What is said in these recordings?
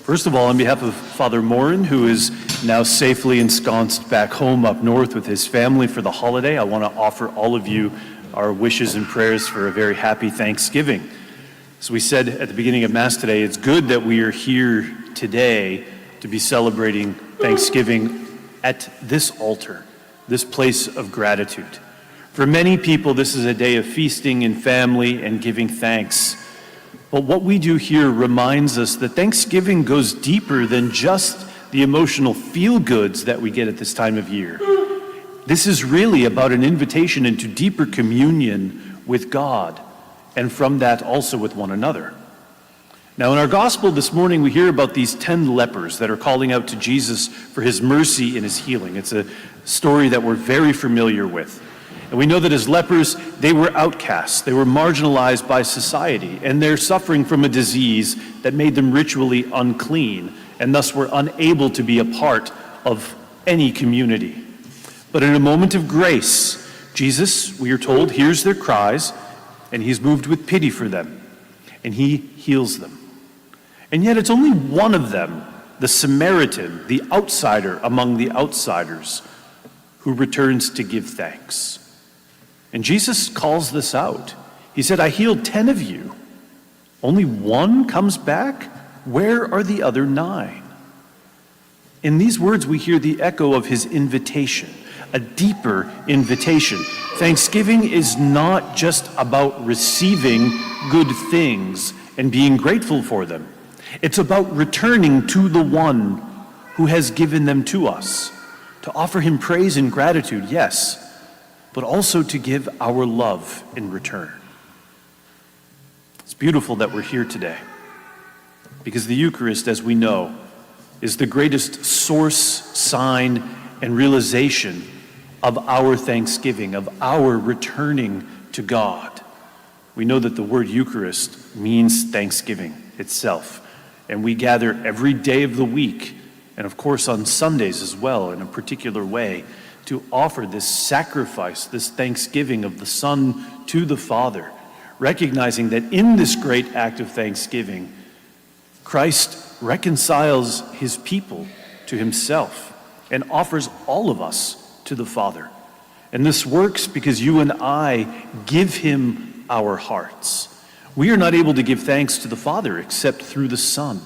First of all, on behalf of Father Morin, who is now safely ensconced back home up north with his family for the holiday, I want to offer all of you our wishes and prayers for a very happy Thanksgiving. As we said at the beginning of Mass today, it's good that we are here today to be celebrating Thanksgiving at this altar, this place of gratitude. For many people, this is a day of feasting in family and giving thanks. But what we do here reminds us that Thanksgiving goes deeper than just the emotional feel-goods that we get at this time of year. This is really about an invitation into deeper communion with God, and from that also with one another. Now in our gospel this morning, we hear about these 10 lepers that are calling out to Jesus for his mercy and his healing. It's a story that we're very familiar with. And we know that as lepers, they were outcasts, they were marginalized by society, and they're suffering from a disease that made them ritually unclean, and thus were unable to be a part of any community. But in a moment of grace, Jesus, we are told, hears their cries, and he's moved with pity for them, and he heals them. And yet it's only one of them, the Samaritan, the outsider among the outsiders, who returns to give thanks. And Jesus calls this out. He said, I healed 10 of you. Only one comes back? Where are the other 9? In these words, we hear the echo of his invitation, a deeper invitation. Thanksgiving is not just about receiving good things and being grateful for them. It's about returning to the one who has given them to us, to offer him praise and gratitude, yes, but also to give our love in return. It's beautiful that we're here today, because the Eucharist, as we know, is the greatest source, sign, and realization of our thanksgiving, of our returning to God. We know that the word Eucharist means thanksgiving itself, and we gather every day of the week, and of course on Sundays as well, in a particular way, to offer this sacrifice, this thanksgiving of the Son to the Father, recognizing that in this great act of thanksgiving, Christ reconciles his people to himself and offers all of us to the Father. And this works because you and I give him our hearts. We are not able to give thanks to the Father except through the Son.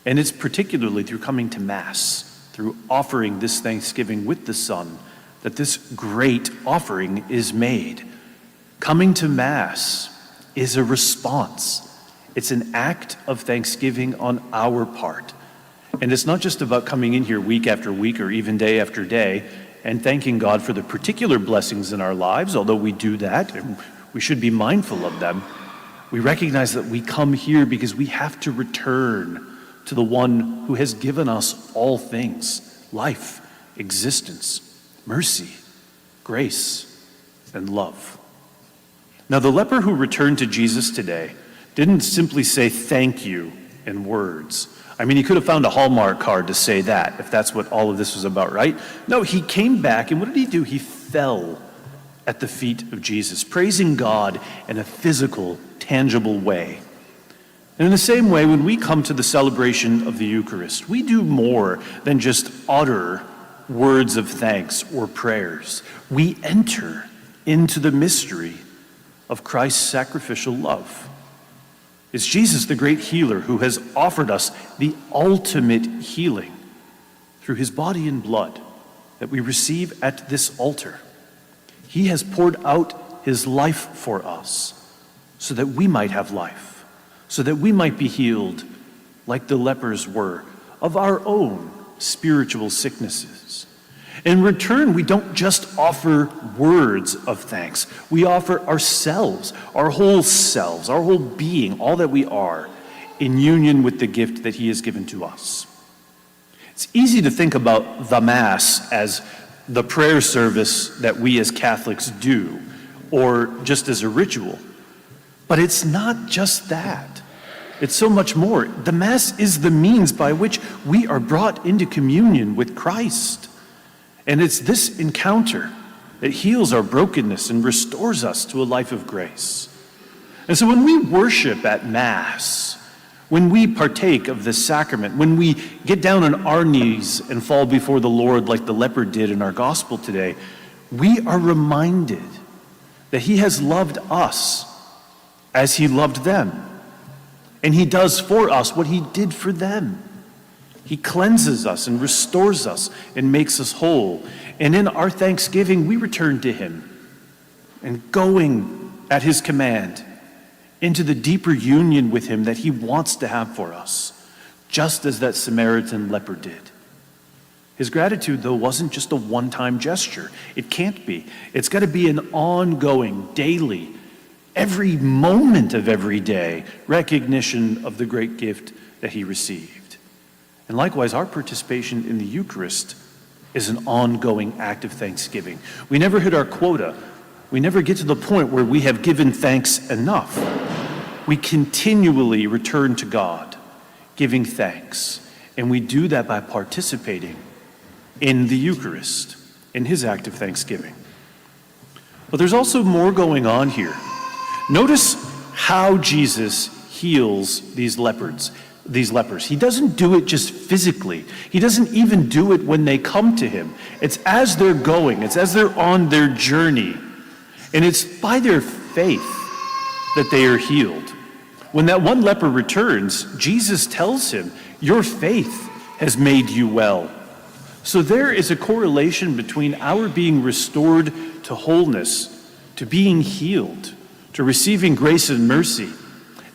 And it's particularly through coming to Mass, through offering this thanksgiving with the Son, that this great offering is made. Coming to Mass is a response. It's an act of thanksgiving on our part. And it's not just about coming in here week after week or even day after day and thanking God for the particular blessings in our lives, although we do that and we should be mindful of them. We recognize that we come here because we have to return to the one who has given us all things, life, existence, mercy, grace, and love. Now, the leper who returned to Jesus today didn't simply say thank you in words. I mean, he could have found a Hallmark card to say that, if that's what all of this was about, right? No, he came back, and what did he do? He fell at the feet of Jesus, praising God in a physical, tangible way. And in the same way, when we come to the celebration of the Eucharist, we do more than just utter words of thanks or prayers. We enter into the mystery of Christ's sacrificial love. It's Jesus, the great healer, who has offered us the ultimate healing through his body and blood that we receive at this altar. He has poured out his life for us so that we might have life, so that we might be healed like the lepers were of our own spiritual sicknesses. In return, we don't just offer words of thanks. We offer ourselves, our whole being, all that we are, in union with the gift that he has given to us. It's easy to think about the Mass as the prayer service that we as Catholics do, or just as a ritual. But it's not just that. It's so much more. The Mass is the means by which we are brought into communion with Christ. And it's this encounter that heals our brokenness and restores us to a life of grace. And so when we worship at Mass, When we partake of this sacrament, when we get down on our knees and fall before the Lord like the leper did in our gospel today, we are reminded that he has loved us as he loved them. And he does for us what he did for them. He cleanses us and restores us and makes us whole. And in our thanksgiving, we return to him and going at his command into the deeper union with him that he wants to have for us, just as that Samaritan leper did. His gratitude, though, wasn't just a one-time gesture. It can't be. It's got to be an ongoing, daily, every moment of every day recognition of the great gift that he received. And likewise, our participation in the Eucharist is an ongoing act of thanksgiving. We never hit our quota. We never get to the point where we have given thanks enough. We continually return to God, giving thanks. And we do that by participating in the Eucharist, in his act of thanksgiving. But there's also more going on here. Notice how Jesus heals these lepers. He doesn't do it just physically. He doesn't even do it when they come to him. It's as they're going. It's as they're on their journey. And it's by their faith that they are healed. When that one leper returns, Jesus tells him, "Your faith has made you well." So there is a correlation between our being restored to wholeness, to being healed, to receiving grace and mercy,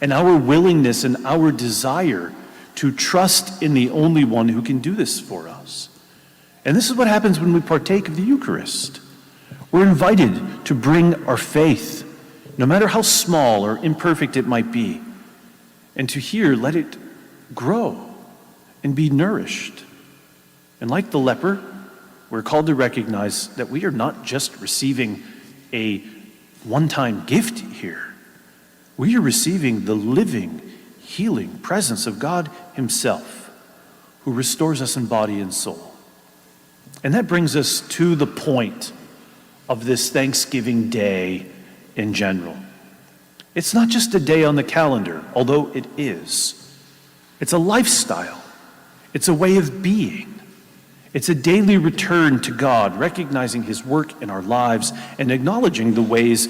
and our willingness and our desire to trust in the only one who can do this for us. And this is what happens when we partake of the Eucharist. We're invited to bring our faith, no matter how small or imperfect it might be, and to here let it grow and be nourished. And like the leper, we're called to recognize that we are not just receiving a one-time gift here. We are receiving the living, healing presence of God himself, who restores us in body and soul. And that brings us to the point of this Thanksgiving Day in general. It's not just a day on the calendar, although it is. It's a lifestyle. It's a way of being. It's a daily return to God, recognizing his work in our lives and acknowledging the ways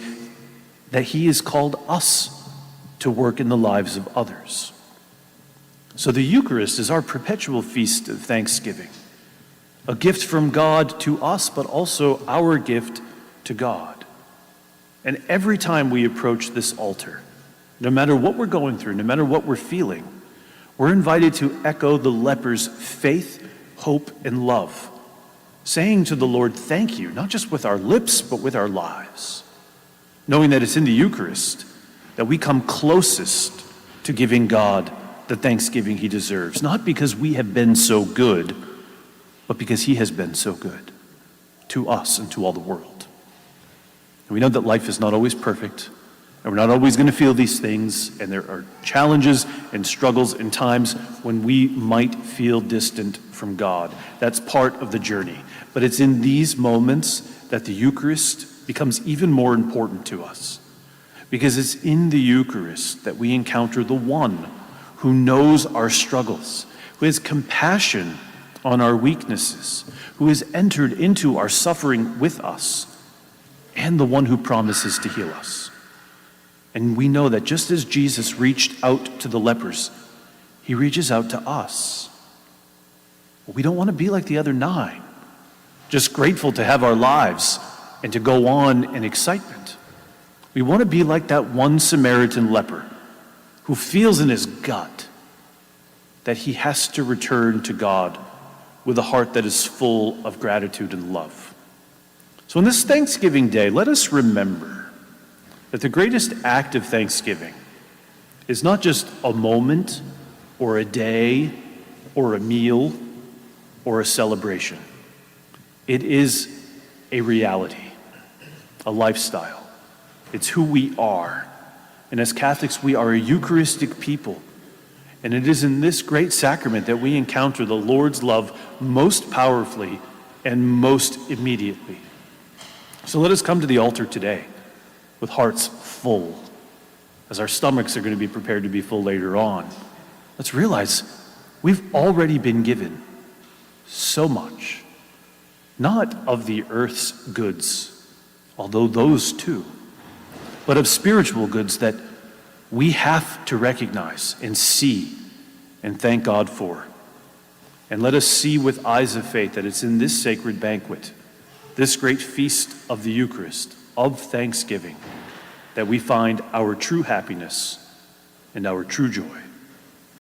that he has called us to work in the lives of others. So the Eucharist is our perpetual feast of thanksgiving, a gift from God to us, but also our gift to God. And every time we approach this altar, no matter what we're going through, no matter what we're feeling, we're invited to echo the leper's faith, hope, and love, saying to the Lord, thank you, not just with our lips, but with our lives, knowing that it's in the Eucharist that we come closest to giving God the thanksgiving he deserves, not because we have been so good, but because he has been so good to us and to all the world. And we know that life is not always perfect, and we're not always going to feel these things, and there are challenges and struggles and times when we might feel distant from God. That's part of the journey. But it's in these moments that the Eucharist becomes even more important to us, because it's in the Eucharist that we encounter the one who knows our struggles, who has compassion on our weaknesses, who has entered into our suffering with us, and the one who promises to heal us. And we know that just as Jesus reached out to the lepers, he reaches out to us. We don't want to be like the other 9, just grateful to have our lives and to go on in excitement. We want to be like that one Samaritan leper who feels in his gut that he has to return to God with a heart that is full of gratitude and love. So on this Thanksgiving Day, let us remember that the greatest act of thanksgiving is not just a moment or a day or a meal or a celebration. It is a reality, a lifestyle. It's who we are. And as Catholics, we are a Eucharistic people. And it is in this great sacrament that we encounter the Lord's love most powerfully and most immediately. So let us come to the altar today with hearts full, as our stomachs are going to be prepared to be full later on. let's realize we've already been given so much, not of the earth's goods, although those too, but of spiritual goods that we have to recognize and see and thank God for. And let us see with eyes of faith that it's in this sacred banquet, this great feast of the Eucharist, of thanksgiving, that we find our true happiness and our true joy.